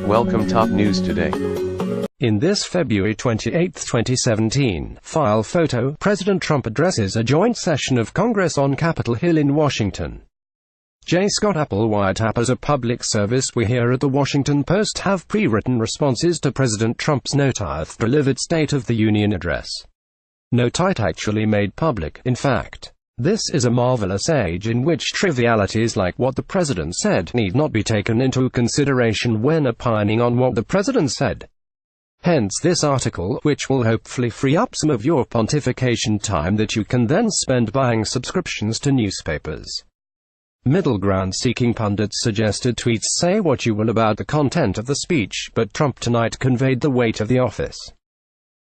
Welcome Top News Today. In this February 28, 2017, file photo, President Trump addresses a joint session of Congress on Capitol Hill in Washington. J. Scott ApplewhiteAP As a public service. We here at the Washington Post have pre-written responses to President Trump's no-tithe-delivered State of the Union address. No tithe actually made public, in fact. This is a marvelous age in which trivialities like what the president said need not be taken into consideration when opining on what the president said. Hence this article, which will hopefully free up some of your pontification time that you can then spend buying subscriptions to newspapers. Middle ground-seeking pundits suggested tweets say what you will about the content of the speech, but Trump tonight conveyed the weight of the office.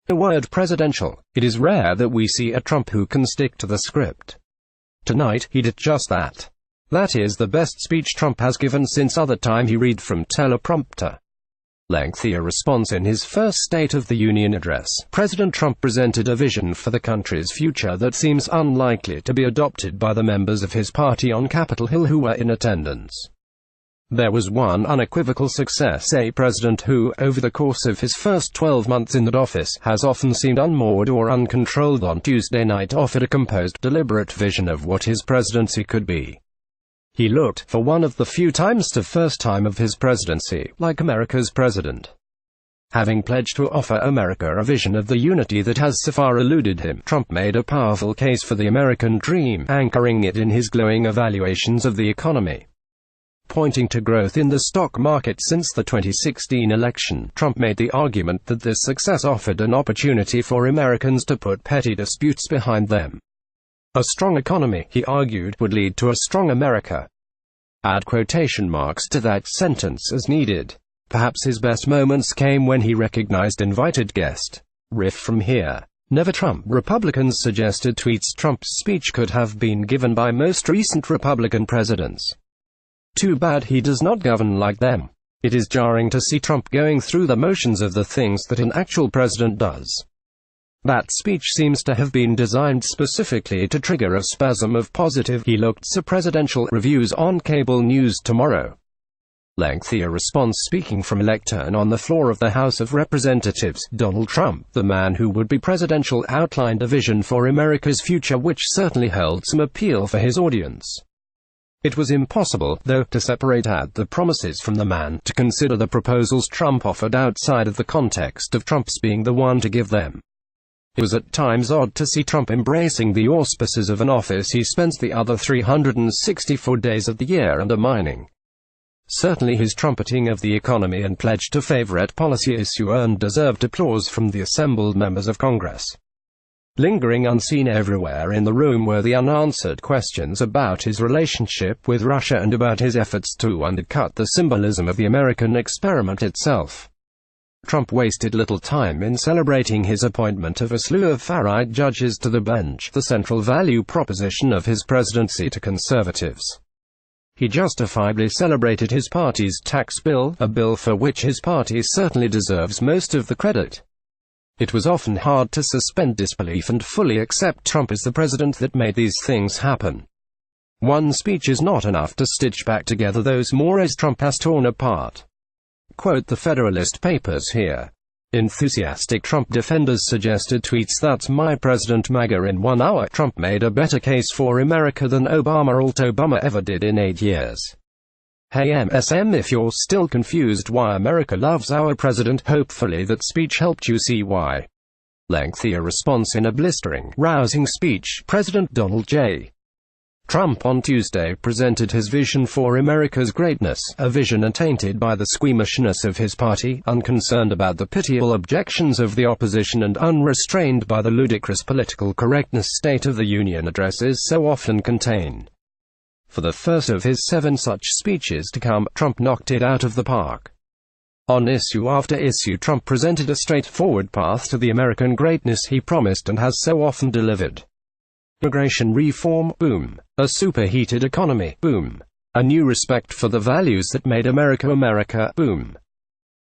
The word presidential. It is rare that we see a Trump who can stick to the script. Tonight, he did just that. That is the best speech Trump has given since other time he read from teleprompter. Lengthier response. In his first State of the Union address, President Trump presented a vision for the country's future that seems unlikely to be adopted by the members of his party on Capitol Hill who were in attendance. There was one unequivocal success: a president who, over the course of his first 12 months in that office, has often seemed unmoored or uncontrolled. On Tuesday night offered a composed, deliberate vision of what his presidency could be. He looked, for one of the few times to first time of his presidency, like America's president. Having pledged to offer America a vision of the unity that has so far eluded him, Trump made a powerful case for the American dream, anchoring it in his glowing evaluations of the economy. Pointing to growth in the stock market since the 2016 election, Trump made the argument that this success offered an opportunity for Americans to put petty disputes behind them. A strong economy, he argued, would lead to a strong America. Add quotation marks to that sentence as needed. Perhaps his best moments came when he recognized invited guest. Riff from here. Never Trump. Republicans suggested tweets Trump's speech could have been given by most recent Republican presidents. Too bad he does not govern like them. It is jarring to see Trump going through the motions of the things that an actual president does. That speech seems to have been designed specifically to trigger a spasm of positive "he looks" presidential reviews on cable news tomorrow. Lengthier response. Speaking from a lectern on the floor of the House of Representatives, Donald Trump, the man who would be presidential, outlined a vision for America's future which certainly held some appeal for his audience. It was impossible, though, to separate out the promises from the man, to consider the proposals Trump offered outside of the context of Trump's being the one to give them. It was at times odd to see Trump embracing the auspices of an office he spends the other 364 days of the year undermining. Certainly his trumpeting of the economy and pledge to favor a policy issue earned deserved applause from the assembled members of Congress. Lingering unseen everywhere in the room were the unanswered questions about his relationship with Russia and about his efforts to undercut the symbolism of the American experiment itself. Trump wasted little time in celebrating his appointment of a slew of far-right judges to the bench, the central value proposition of his presidency to conservatives. He justifiably celebrated his party's tax bill, a bill for which his party certainly deserves most of the credit. It was often hard to suspend disbelief and fully accept Trump as the president that made these things happen. One speech is not enough to stitch back together those mores Trump has torn apart. Quote the Federalist Papers here. Enthusiastic Trump defenders suggested tweets "That's my president MAGA" in 1 hour. Trump made a better case for America than Obama ever did in 8 years. Hey MSM, if you're still confused why America loves our president, hopefully that speech helped you see why. Lengthier response. In a blistering, rousing speech, President Donald J. Trump on Tuesday presented his vision for America's greatness, a vision untainted by the squeamishness of his party, unconcerned about the pitiable objections of the opposition, and unrestrained by the ludicrous political correctness State of the Union addresses so often contain. For the first of his 7 such speeches to come, Trump knocked it out of the park. On issue after issue, Trump presented a straightforward path to the American greatness he promised and has so often delivered. Immigration reform, boom. A superheated economy, boom. A new respect for the values that made America America, boom.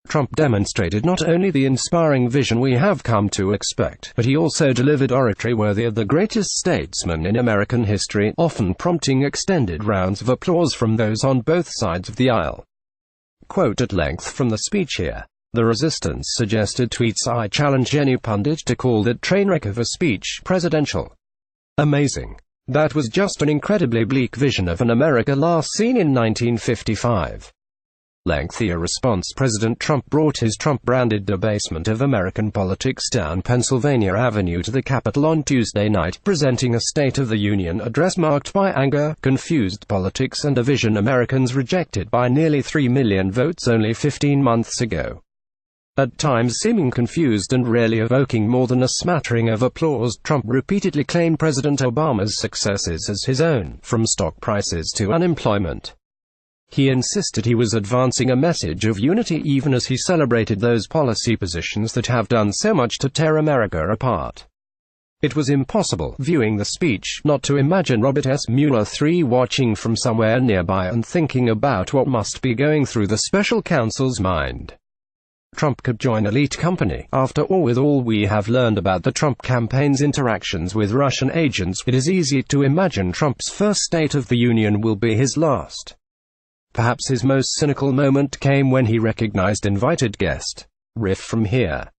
Trump demonstrated not only the inspiring vision we have come to expect, but he also delivered oratory worthy of the greatest statesman in American history, often prompting extended rounds of applause from those on both sides of the aisle. Quote at length from the speech here. The resistance suggested tweets: "I challenge any pundit to call that trainwreck of a speech presidential. Amazing. That was just an incredibly bleak vision of an America last seen in 1955. Lengthier response: President Trump brought his Trump-branded debasement of American politics down Pennsylvania Avenue to the Capitol on Tuesday night, presenting a State of the Union address marked by anger, confused politics and a vision Americans rejected by nearly 3 million votes only 15 months ago. At times seeming confused and rarely evoking more than a smattering of applause, Trump repeatedly claimed President Obama's successes as his own, from stock prices to unemployment. He insisted he was advancing a message of unity even as he celebrated those policy positions that have done so much to tear America apart. It was impossible, viewing the speech, not to imagine Robert S. Mueller III watching from somewhere nearby and thinking about what must be going through the special counsel's mind. Trump could join elite company. After all, with all we have learned about the Trump campaign's interactions with Russian agents, it is easy to imagine Trump's first State of the Union will be his last. Perhaps his most cynical moment came when he recognized invited guest. Riff from here.